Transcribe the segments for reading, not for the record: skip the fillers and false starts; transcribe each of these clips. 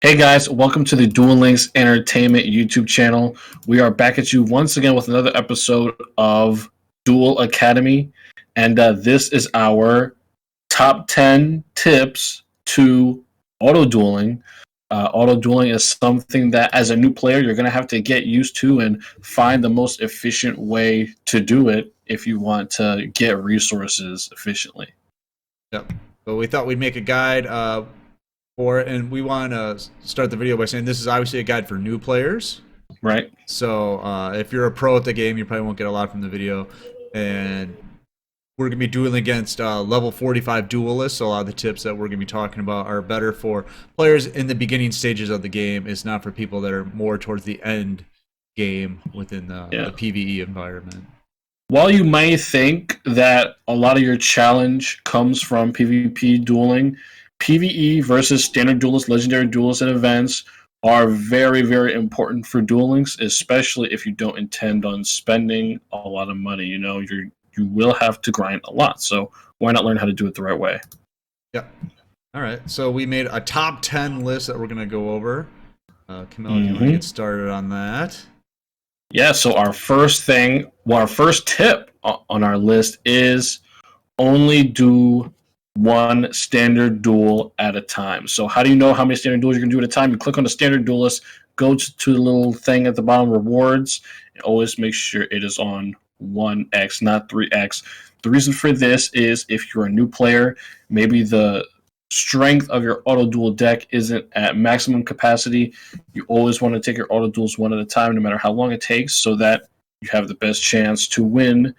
Hey guys, welcome to the Duel Links Entertainment YouTube channel. We are back at you once again with another episode of Duel Academy, and this is our top 10 tips to auto-dueling. Auto-dueling is something that, as a new player, you're going to have to get used to and find the most efficient way to do it if you want to get resources efficiently. Yep. So we thought we'd make a guide for it, and we want to start the video by saying this is obviously a guide for new players. Right. So if you're a pro at the game, you probably won't get a lot from the video. And we're going to be dueling against level 45 duelists. So a lot of the tips that we're going to be talking about are better for players in the beginning stages of the game. It's not for people that are more towards the end game within the PvE environment. While you may think that a lot of your challenge comes from PvP dueling, PvE versus standard duelists, legendary duelists, and events are very, very important for Duel Links, especially if you don't intend on spending a lot of money. You know, you will have to grind a lot, so why not learn how to do it the right way? Yep. All right, so we made a top 10 list that we're going to go over. Kamell, do you want to get started on that? Yeah, so our first tip on our list is only do one standard duel at a time. So how do you know how many standard duels you can do at a time? You click on the standard duelist, go to the little thing at the bottom, rewards, and always make sure it is on 1x, not 3x. The reason for this is if you're a new player, maybe the strength of your auto duel deck isn't at maximum capacity. You always want to take your auto duels one at a time, no matter how long it takes, so that you have the best chance to win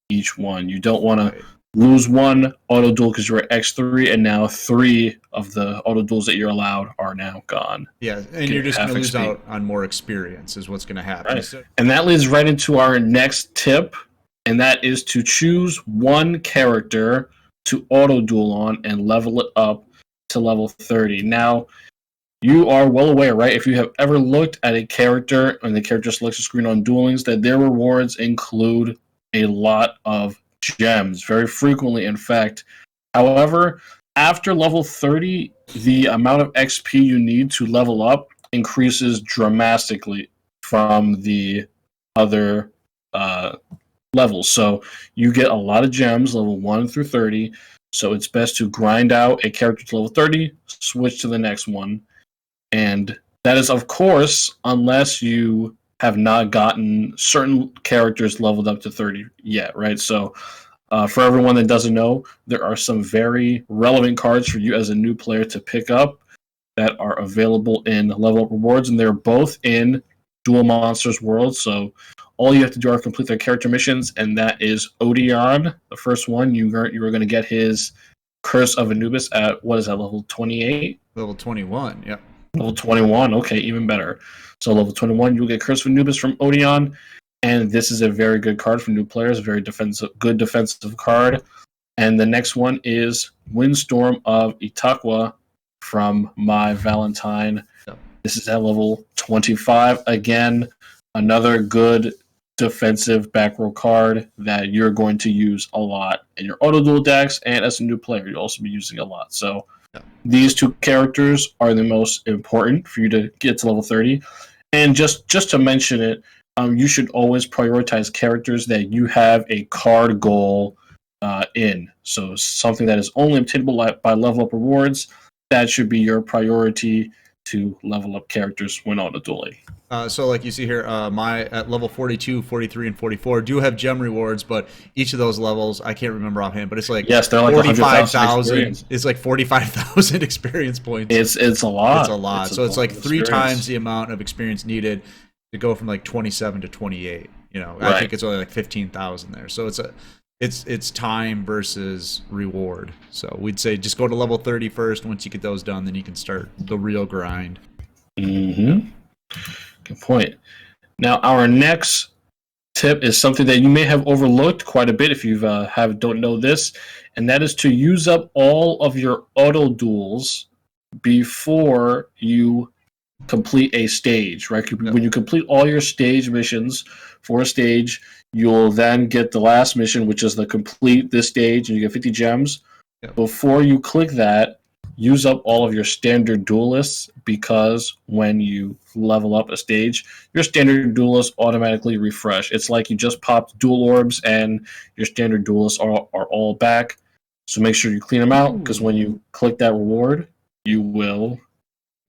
each one. You don't want to lose one auto duel because you're at X3, and now 3 of the auto duels that you're allowed are now gone. Yeah, and you're just going to lose out on more experience is what's going to happen. Right. And that leads right into our next tip, and that is to choose one character to auto duel on and level it up to level 30. Now, you are well aware, right? If you have ever looked at a character and the character selection screen on Duel Links, that their rewards include a lot of gems, very frequently, in fact. However, after level 30, the amount of XP you need to level up increases dramatically from the other levels. So you get a lot of gems, level 1 through 30. So it's best to grind out a character to level 30, switch to the next one. And that is, of course, unless you have not gotten certain characters leveled up to 30 yet, right? So for everyone that doesn't know, there are some very relevant cards for you as a new player to pick up that are available in Level Up Rewards, and they're both in Duel Monsters World. So all you have to do are complete their character missions, and that is Odeon, the first one. You were going to get his Curse of Anubis at, what is that, level 28? Level 21, yeah. Level 21, okay, even better. So level 21, you'll get Curse of Anubis from Odeon, and this is a very good card for new players, a very good defensive card. And the next one is Windstorm of Itaqua from My Valentine. Yep. This is at level 25. Again, another good defensive back row card that you're going to use a lot in your auto duel decks, and as a new player, you'll also be using a lot. So these two characters are the most important for you to get to level 30. And just to mention it, you should always prioritize characters that you have a card goal in. So something that is only obtainable by level up rewards, that should be your priority to level up characters when auto dueling. So like you see here, my at level 42, 43, and 44 do have gem rewards, but each of those levels, I can't remember offhand, but it's like, yes, they're like 45,000. It's like 45,000 experience points. It's a lot. It's a lot. So it's like 3 times the amount of experience needed to go from like 27 to 28. You know, right. I think it's only like 15,000 there. So it's time versus reward. So we'd say just go to level 30 first. Once you get those done, then you can start the real grind. Mm-hmm. Good point. Now, our next tip is something that you may have overlooked quite a bit if you don't know this, and that is to use up all of your auto duels before you complete a stage, right? Yep. When you complete all your stage missions for a stage, you'll then get the last mission, which is the complete this stage, and you get 50 gems. Yep. Before you click that, use up all of your standard duelists, because when you level up a stage, your standard duelists automatically refresh. It's like you just popped dual orbs and your standard duelists are all back. So make sure you clean them out, because when you click that reward, you will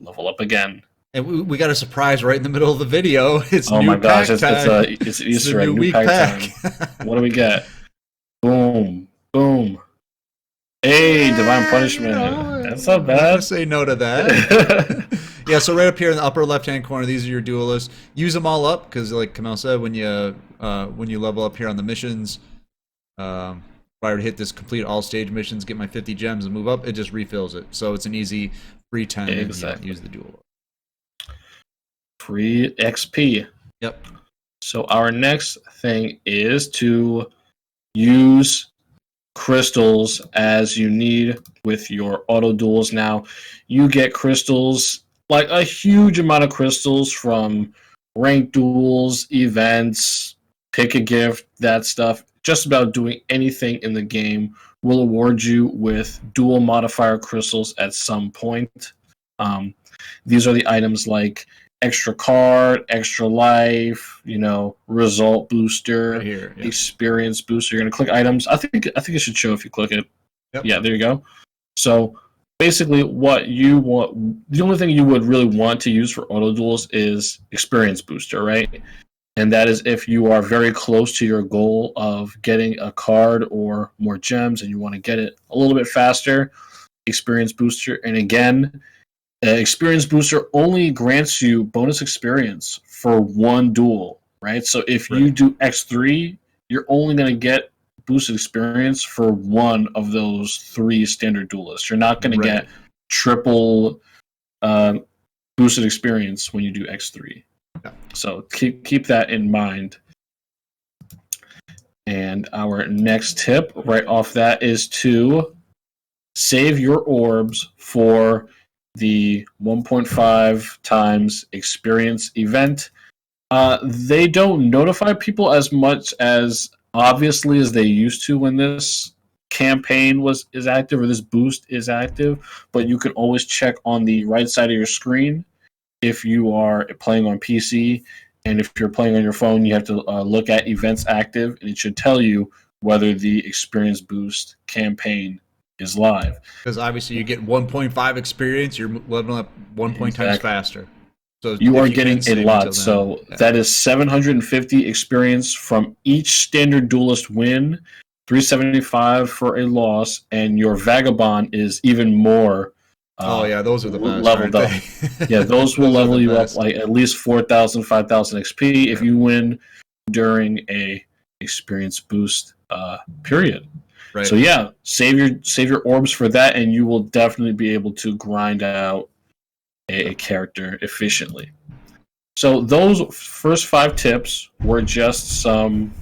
level up again. And we got a surprise right in the middle of the video. It's Oh new my gosh, pack time. it's an Easter egg, new new week pack time. What do we get? Boom, boom. Hey, Divine Punishment. That's not I'm not gonna bad. say no to that. Yeah, so right up here in the upper left-hand corner, these are your duelists. Use them all up, because like Kamell said, when you level up here on the missions, if I were to hit this complete all stage missions, get my 50 gems and move up, it just refills it. So it's an easy free 10 and you don't use the duel. Free XP. Yep. So our next thing is to use crystals as you need with your auto duels. Now, you get crystals, like a huge amount of crystals, from ranked duels, events, pick a gift, that stuff. Just about doing anything in the game will award you with dual modifier crystals at some point. These are the items like extra card, extra life, result booster, Right here, yeah. experience booster. You're gonna click items. I think it should show if you click it. Yep. Yeah, there you go. So basically, what you want, the only thing you would really want to use for auto duels is experience booster, right? And that is if you are very close to your goal of getting a card or more gems, and you want to get it a little bit faster. Experience booster, and again, experience booster only grants you bonus experience for one duel, right? So if you do X3, you're only going to get boosted experience for one of those 3 standard duelists. You're not going to get triple boosted experience when you do X3. Yeah. So keep that in mind. And our next tip right off that is to save your orbs for the 1.5 times experience event. They don't notify people as much as obviously as they used to when this campaign is active, or this boost is active, but you can always check on the right side of your screen if you are playing on PC, and if you're playing on your phone, you have to look at events active, and it should tell you whether the experience boost campaign is live. Because obviously you get 1.5 experience, you're leveling up 1 times faster. So you are getting a lot. So that is 750 experience from each standard duelist win, 375 for a loss, and your Vagabond is even more. Those are the best. Leveled up. Yeah, those will level you up like at least 4,000, 5,000 XP if you win during a experience boost period. Right. So yeah, save your orbs for that, and you will definitely be able to grind out a character efficiently. So those first 5 tips were just some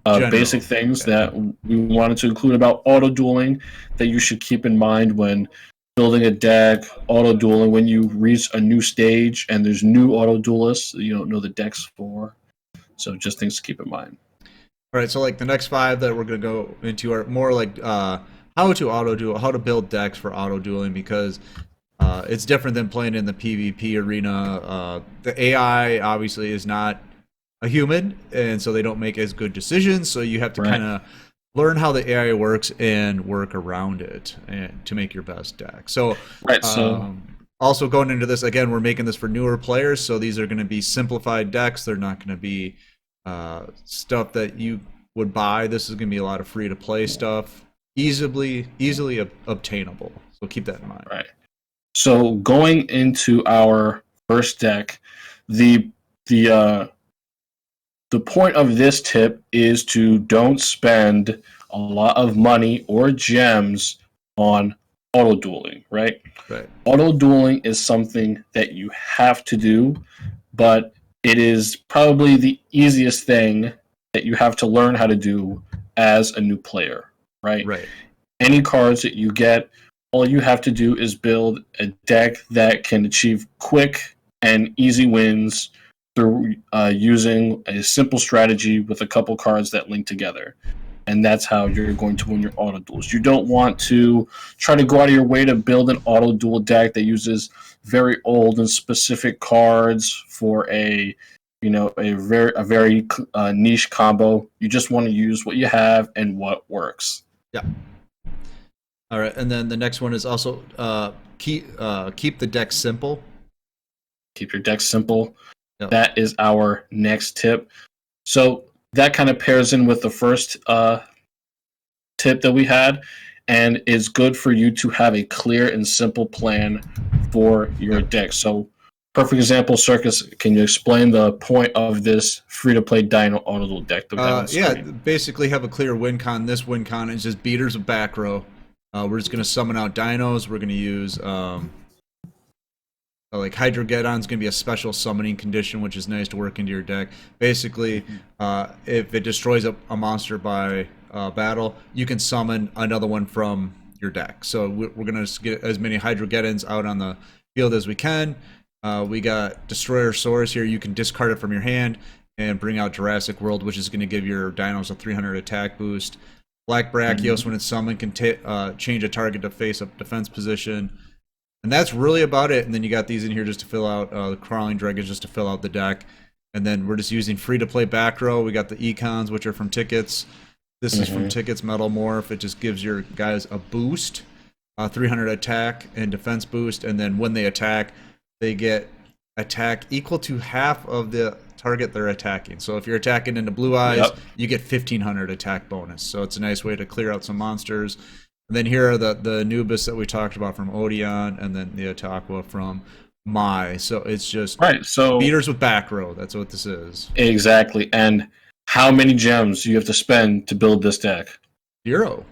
basic things that we wanted to include about auto dueling that you should keep in mind when building a deck, auto dueling, when you reach a new stage and there's new auto duelists that you don't know the decks for. So just things to keep in mind. All right, so like the next 5 that we're going to go into are more like how to auto duel, how to build decks for auto dueling, because it's different than playing in the PvP arena. The AI obviously is not a human, and so they don't make as good decisions. So you have to kind of learn how the AI works and work around it and to make your best deck. So, also going into this, again, we're making this for newer players. So these are going to be simplified decks. They're not going to be stuff that you would buy. This is going to be a lot of free to play stuff, easily obtainable. So keep that in mind. Right. So going into our first deck, the point of this tip is to don't spend a lot of money or gems on auto dueling, right? Right. Auto dueling is something that you have to do, but it is probably the easiest thing that you have to learn how to do as a new player, right? Right. Any cards that you get, all you have to do is build a deck that can achieve quick and easy wins through using a simple strategy with a couple cards that link together. and that's how you're going to win your auto duels. You don't want to try to go out of your way to build an auto duel deck that uses very old and specific cards for a very niche combo. You just want to use what you have and what works. Yeah. All right, and then the next one is also keep the deck simple. Keep your deck simple. Yep. That is our next tip. So that kind of pairs in with the first tip that we had, and is good for you to have a clear and simple plan for your deck. So, perfect example, Circus. Can you explain the point of this free-to-play Dino Auto Duel deck that we have on screen? Basically have a clear win con. This win con is just beaters of back row. We're just going to summon out dinos. We're going to use like Hydrogeddon's going to be a special summoning condition, which is nice to work into your deck. Basically, if it destroys a monster by battle, you can summon another one from your deck. So we're going to get as many Hydrogeddons out on the field as we can. We got Destroyer Saurus here. You can discard it from your hand and bring out Jurassic World, which is going to give your dinos a 300 attack boost. Black Brachios, when it's summoned, can change a target to face-up defense position. And that's really about it. And then you got these in here just to fill out the Crawling Dragons, just to fill out the deck. And then we're just using free-to-play back row. We got the Econs, which are from Tickets. This is from Tickets Metal Morph. It just gives your guys a boost, 300 attack and defense boost. And then when they attack, they get attack equal to half of the target they're attacking. So if you're attacking into Blue Eyes, you get 1500 attack bonus. So it's a nice way to clear out some monsters. And then here are the Nubis that we talked about from Odeon, and then the Ataqua from Mai. So it's just so beaters with back row. That's what this is. Exactly. And how many gems do you have to spend to build this deck? 0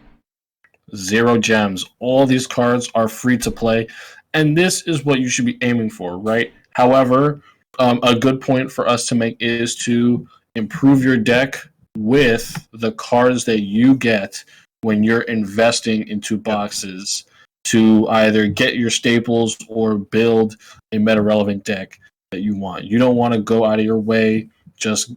gems. All these cards are free to play, and this is what you should be aiming for, right? However, a good point for us to make is to improve your deck with the cards that you get when you're investing into boxes to either get your staples or build a meta-relevant deck that you want. You don't want to go out of your way. Just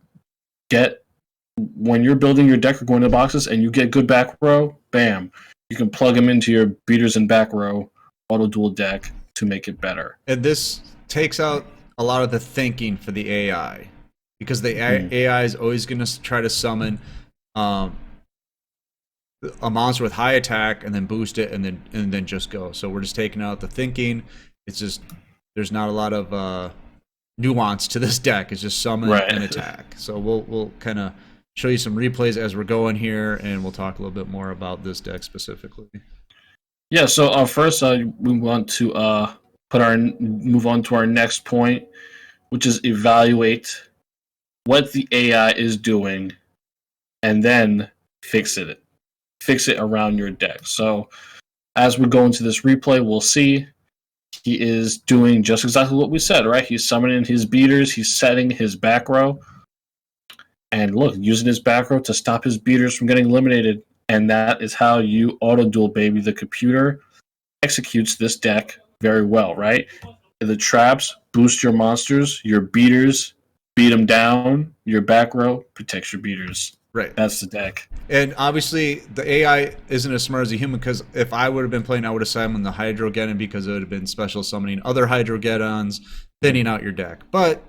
when you're building your deck or going to boxes and you get good back row, bam, you can plug them into your beaters and back row auto duel deck to make it better. And this takes out a lot of the thinking for the AI, because the AI is always going to try to summon a monster with high attack and then boost it and then just go. So we're just taking out the thinking. It's just there's not a lot of nuance to this deck. It's just summon and attack. So we'll kind of show you some replays as we're going here, and we'll talk a little bit more about this deck specifically. Yeah. So first, we want to move on to our next point, which is evaluate what the AI is doing, and then fix it around your deck. So as we go into this replay, we'll see he is doing just exactly what we said, right? He's summoning his beaters, he's setting his back row, and look, using his back row to stop his beaters from getting eliminated. And that is how you auto duel, baby. The computer executes this deck very well, right? The traps boost your monsters, your beaters beat them down, your back row protects your beaters. Right. That's the deck. And obviously, the AI isn't as smart as a human, because if I would have been playing, I would have summoned the Hydrogeddon, because it would have been special summoning other Hydrogeddons, thinning out your deck. But,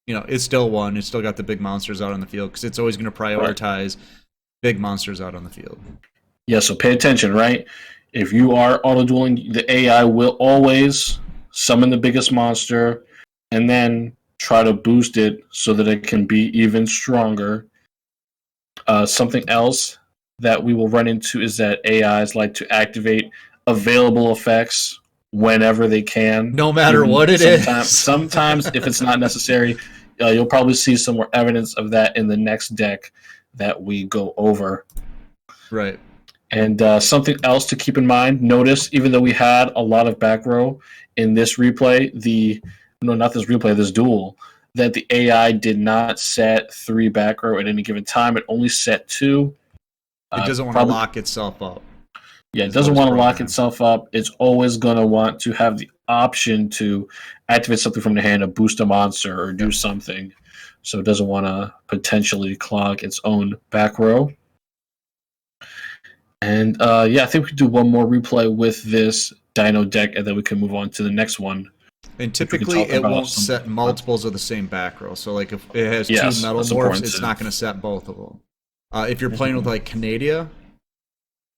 it's still won. It's still got the big monsters out on the field, because it's always going to prioritize big monsters out on the field. Yeah, so pay attention, right? If you are auto-dueling, the AI will always summon the biggest monster and then try to boost it so that it can be even stronger. Something else that we will run into is that AIs like to activate available effects whenever they can. No matter what it is. Sometimes, if it's not necessary, you'll probably see some more evidence of that in the next deck that we go over. Right. And something else to keep in mind, notice, even though we had a lot of back row in this replay, this duel, that the AI did not set 3 back row at any given time. It only set 2. It doesn't want to lock itself up. Yeah, it doesn't want to lock itself up. It's always going to want to have the option to activate something from the hand to boost a monster or do something. So it doesn't want to potentially clog its own back row. And yeah, I think we could do one more replay with this Dino deck, and then we can move on to the next one. And Which we can typically, talk it about won't some set multiples of the same back row. So, like, if it has two Yes, metal that's morphs, important it's too. not going to set both of them. If you're playing with, like, Canadia,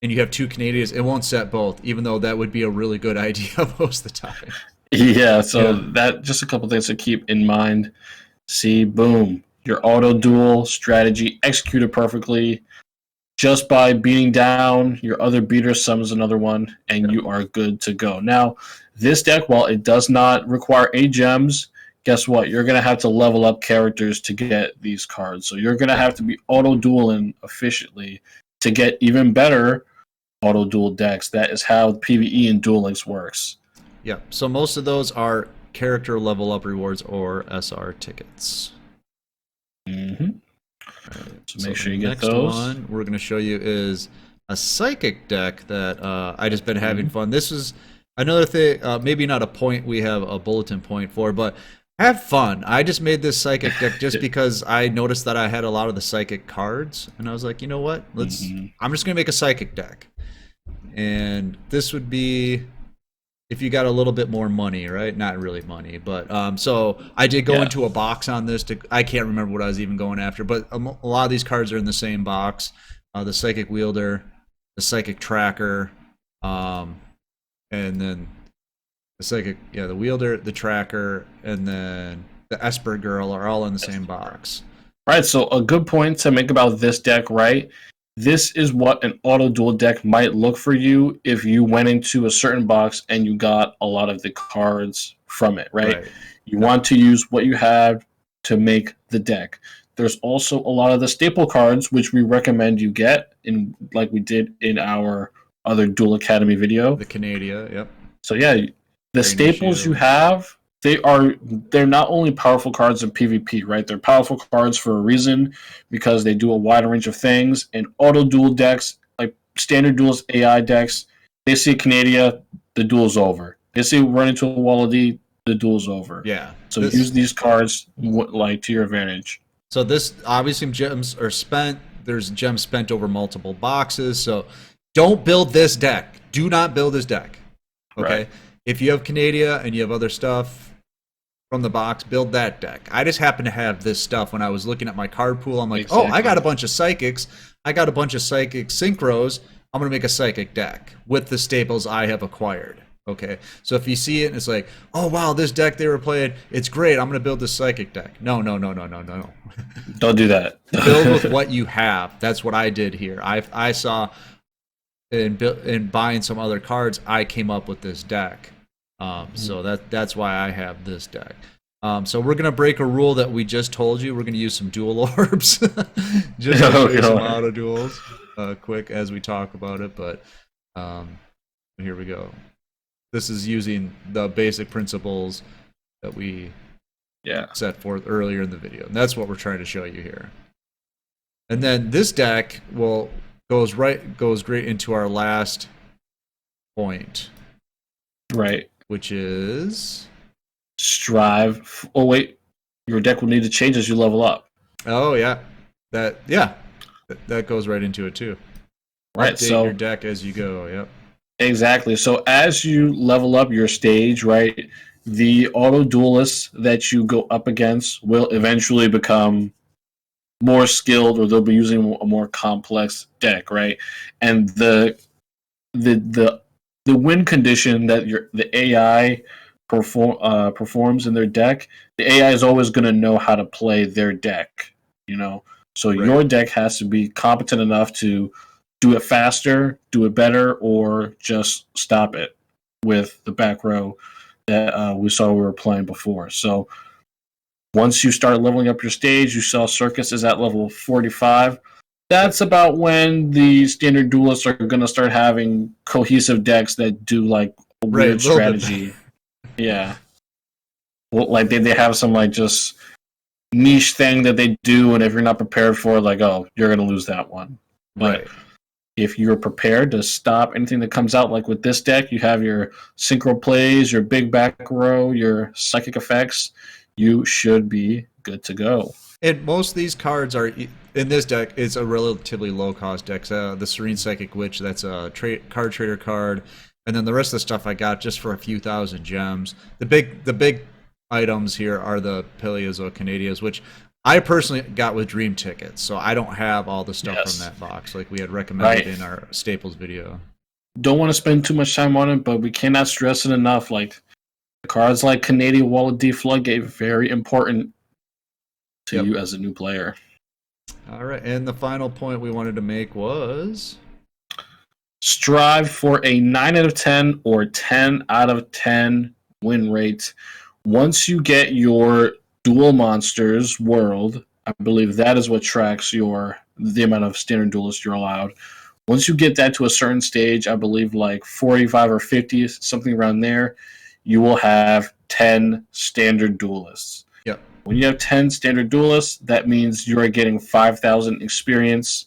and you have two Canadias, it won't set both, even though that would be a really good idea most of the time. Yeah, so that just a couple things to keep in mind. See, boom, your auto duel strategy executed perfectly. Just by beating down your other beater summons another one, and you are good to go. Now, this deck, while it does not require any gems, guess what? You're going to have to level up characters to get these cards. So you're going to have to be auto-dueling efficiently to get even better auto-duel decks. That is how PvE and Duel Links works. Yeah, so most of those are character level up rewards or SR tickets. Mm-hmm. Right, so make sure you the get those. Next one we're going to show you is a psychic deck that I just been having fun. This is another thing, maybe not a point we have a bulletin point for, but have fun. I just made this psychic deck just because I noticed that I had a lot of the psychic cards, and I was like, you know what? I'm just going to make a psychic deck. And this would be if you got a little bit more money, right? Not really money, but so I did go into a box on this. I can't remember what I was even going after, but a lot of these cards are in the same box. The Psychic Wielder, the Psychic Tracker, and then the Psychic, the Wielder, the Tracker, and then the Esper Girl are all in the same box. Right, so a good point to make about this deck, right? This is what an auto duel deck might look for you if you went into a certain box and you got a lot of the cards from it, right? You want to use what you have to make the deck. There's also a lot of the staple cards, which we recommend you get, in like we did in our other Duel Academy video. The Canadia, yep. So yeah, the staples you have, they're not only powerful cards in PvP, right? They're powerful cards for a reason because they do a wide range of things. And auto duel decks, like standard duelist AI decks, they see Canadia, the duel's over. They see run into a Wall of D, the duel's over. Yeah. So use these cards like to your advantage. So this obviously gems are spent. There's gems spent over multiple boxes. So don't build this deck. Do not build this deck. Okay. Right. If you have Canadia and you have other stuff from the box, build that deck. I just happen to have this stuff when I was looking at my card pool. I'm like, oh, I got a bunch of psychics. I got a bunch of psychic synchros. I'm going to make a psychic deck with the staples I have acquired. Okay. So if you see it and it's like, oh, wow, this deck they were playing, it's great. I'm going to build this psychic deck. No. Don't do that. Build with what you have. That's what I did here. I saw in buying some other cards, I came up with this deck. So that's why I have this deck. So we're gonna break a rule that we just told you. We're gonna use some dual orbs, just to show you some auto duels, quick as we talk about it. But here we go. This is using the basic principles that we set forth earlier in the video, and that's what we're trying to show you here. And then this deck goes great into our last point, right? Which is strive. Oh wait, your deck will need to change as you level up. Oh yeah, that goes right into it too. Right, update so your deck as you go. Yep. Exactly. So as you level up your stage, right, the auto duelists that you go up against will eventually become more skilled, or they'll be using a more complex deck, right? And the win condition that the AI performs in their deck, the AI is always going to know how to play their deck, So your deck has to be competent enough to do it faster, do it better, or just stop it with the back row that we saw we were playing before. So once you start leveling up your stage, you saw Circus is at level 45. That's about when the standard duelists are going to start having cohesive decks that do like a weird strategy. Yeah. Well, like they have some like just niche thing that they do, and if you're not prepared for it, like, oh, you're going to lose that one. But if you're prepared to stop anything that comes out, like with this deck, you have your synchro plays, your big back row, your psychic effects, you should be good to go. And most of these cards are in this deck. It's a relatively low cost deck. The Serene Psychic Witch, that's a card trader card, and then the rest of the stuff I got just for a few thousand gems. The big items here are the Paleozoic Canadias, which I personally got with Dream Tickets, so I don't have all the stuff from that box like we had recommended in our Staples video. Don't want to spend too much time on it, but we cannot stress it enough. Like cards like Canadian Wall of D Floodgate, very important to you as a new player. All right, and the final point we wanted to make was strive for a 9 out of 10 or 10 out of 10 win rate. Once you get your Duel Monsters world, I believe that is what tracks the amount of standard duelists you're allowed. Once you get that to a certain stage, I believe like 45 or 50, something around there, you will have 10 standard duelists. Yep. When you have 10 standard duelists, that means you are getting 5,000 experience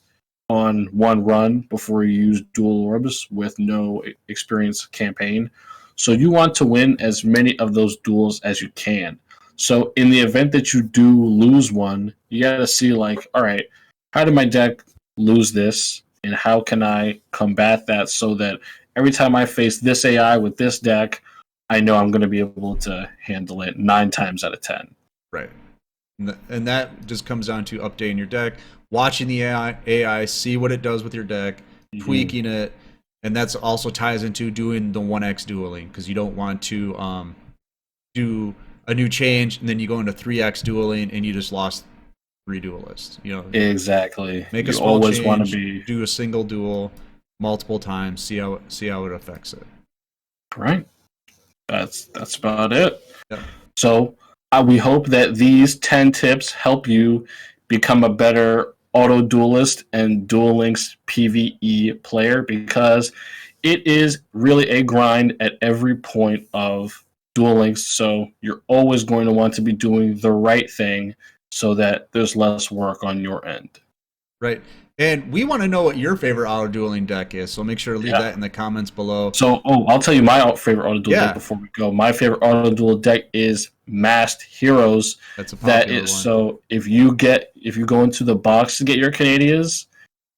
on one run before you use dual orbs with no experience campaign. So you want to win as many of those duels as you can. So in the event that you do lose one, you got to see like, all right, how did my deck lose this? And how can I combat that so that every time I face this AI with this deck, I know I'm going to be able to handle it 9 times out of 10. Right. And that just comes down to updating your deck, watching the AI see what it does with your deck, tweaking it, and that's also ties into doing the 1x dueling, because you don't want to do a new change and then you go into 3x dueling and you just lost 3 duelists. Exactly. Make a small change, do a single duel multiple times, see how it affects it. Right. That's about it. Yep. So we hope that these 10 tips help you become a better auto duelist and Duel Links PvE player, because it is really a grind at every point of Duel Links. So you're always going to want to be doing the right thing so that there's less work on your end. Right. And we want to know what your favorite auto dueling deck is, so make sure to leave that in the comments below. So, I'll tell you my favorite auto duel deck before we go. My favorite auto duel deck is Masked Heroes. That's a popular one. So if you go into the box to get your Canadias,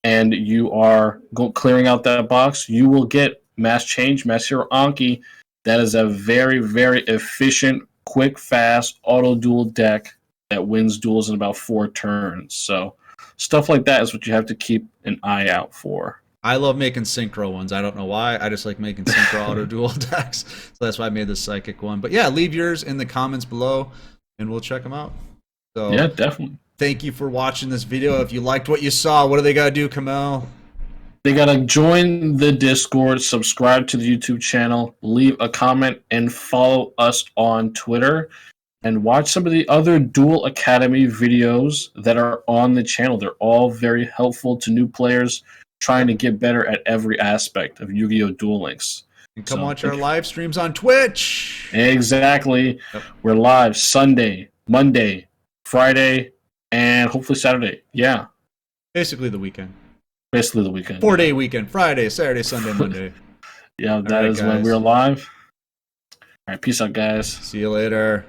and you are clearing out that box, you will get Mass Change, Mass Hero Anki. That is a very, very efficient, quick, fast auto duel deck that wins duels in about 4 turns. So stuff like that is what you have to keep an eye out for. I love making synchro ones. I don't know why. I just like making synchro auto duel decks. So that's why I made the psychic one. But yeah, leave yours in the comments below and we'll check them out. So yeah, definitely. Thank you for watching this video. If you liked what you saw, what do they got to do, Kamell? They got to join the Discord, subscribe to the YouTube channel, leave a comment, and follow us on Twitter. And watch some of the other Duel Academy videos that are on the channel. They're all very helpful to new players trying to get better at every aspect of Yu-Gi-Oh! Duel Links. And come watch our live streams on Twitch. Exactly. Yep. We're live Sunday, Monday, Friday, and hopefully Saturday. Yeah. Basically the weekend. 4-day weekend. Friday, Saturday, Sunday, Monday. Yeah, that is when we're live. All right, peace out, guys. See you later.